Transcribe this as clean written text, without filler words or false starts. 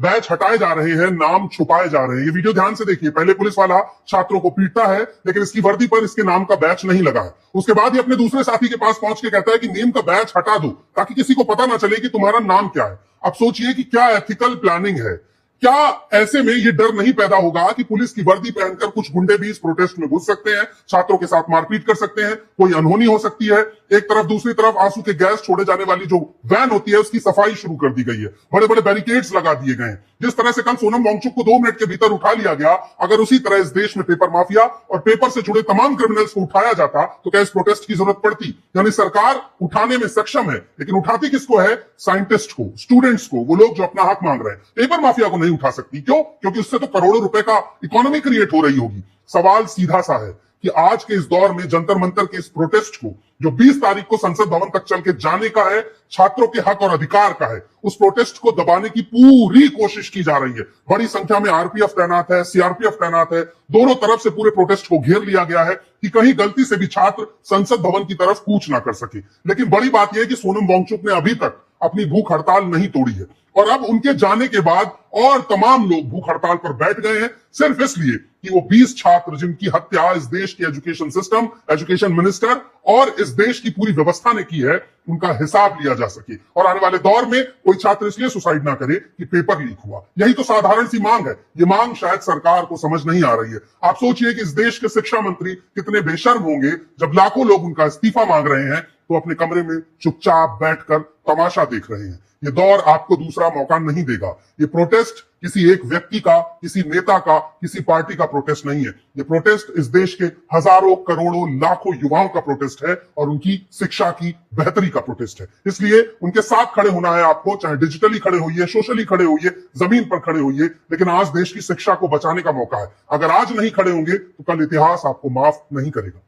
Batch हटाए जा रहे हैं, नाम छुपाए जा रहे हैं। ये वीडियो ध्यान से देखिए। पहले पुलिस वाला छात्रों को पीटता है, लेकिन इसकी वर्दी पर इसके नाम का बैच नहीं लगा है। उसके बाद ही अपने दूसरे साथी के पास पहुंच के कहता है कि नेम का बैच हटा दो ताकि किसी को पता ना चले कि तुम्हारा नाम क्या है। अब सोचिए कि क्या एथिकल प्लानिंग है। क्या ऐसे में ये डर नहीं पैदा होगा कि पुलिस की वर्दी पहनकर कुछ गुंडे भी इस प्रोटेस्ट में घुस सकते हैं, छात्रों के साथ मारपीट कर सकते हैं, कोई अनहोनी हो सकती है। एक तरफ, दूसरी तरफ आंसू के गैस छोड़े जाने वाली जो वैन होती है उसकी सफाई शुरू कर दी गई है, बड़े बड़े बैरिकेड्स लगा दिए गए हैं। जिस तरह से कल सोनम वांगचुक को 2 मिनट के भीतर उठा लिया गया, अगर उसी तरह इस देश में पेपर माफिया और पेपर से जुड़े तमाम क्रिमिनल्स को उठाया जाता तो क्या इस प्रोटेस्ट की जरूरत पड़ती? यानी सरकार उठाने में सक्षम है, लेकिन उठाती किसको है? साइंटिस्ट को, स्टूडेंट्स को, वो लोग जो अपना हक मांग रहे हैं। पेपर माफिया को नहीं उठा सकती। क्यों? क्योंकि उससे तो करोड़ों रुपए का इकोनॉमी क्रिएट हो रही होगी। सवाल सीधा सा है कि आज के इस दौर में जंतर मंतर के इस प्रोटेस्ट को, जो 20 तारीख को संसद भवन तक चल के जाने का है, छात्रों के हक और अधिकार का है, उस प्रोटेस्ट को दबाने की पूरी कोशिश की जा रही है। बड़ी संख्या में आरपीएफ तैनात है, सीआरपीएफ तैनात है। दोनों तरफ से पूरे प्रोटेस्ट को घेर लिया गया है कि कहीं गलती से भी छात्र संसद भवन की तरफ कूच ना कर सके। लेकिन बड़ी बात यह है कि सोनम वांगचुक ने अभी तक अपनी भूख हड़ताल नहीं तोड़ी है, और अब उनके जाने के बाद और तमाम लोग भूख हड़ताल पर बैठ गए हैं, सिर्फ इसलिए कि वो 20 छात्र जिनकी हत्या इस देश के एजुकेशन सिस्टम, एजुकेशन मिनिस्टर और इस देश की पूरी व्यवस्था ने की है, उनका हिसाब लिया जा सके। और आने वाले दौर में कोई छात्र इसलिए सुसाइड ना करे कि पेपर लीक हुआ। यही तो साधारण सी मांग है। ये मांग शायद सरकार को समझ नहीं आ रही है। आप सोचिए कि इस देश के शिक्षा मंत्री कितने बेशर्म होंगे जब लाखों लोग उनका इस्तीफा मांग रहे हैं तो अपने कमरे में चुपचाप बैठकर तमाशा देख रहे हैं। ये दौर आपको दूसरा मौका नहीं देगा। ये प्रोटेस्ट किसी एक व्यक्ति का, किसी नेता का, किसी पार्टी का प्रोटेस्ट नहीं है। ये प्रोटेस्ट इस देश के हजारों, करोड़ों, लाखों युवाओं का प्रोटेस्ट है और उनकी शिक्षा की बेहतरी का प्रोटेस्ट है। इसलिए उनके साथ खड़े होना है आपको, चाहे डिजिटली खड़े होइए, सोशली खड़े होइए, जमीन पर खड़े होइए। लेकिन आज देश की शिक्षा को बचाने का मौका है। अगर आज नहीं खड़े होंगे तो कल इतिहास आपको माफ नहीं करेगा।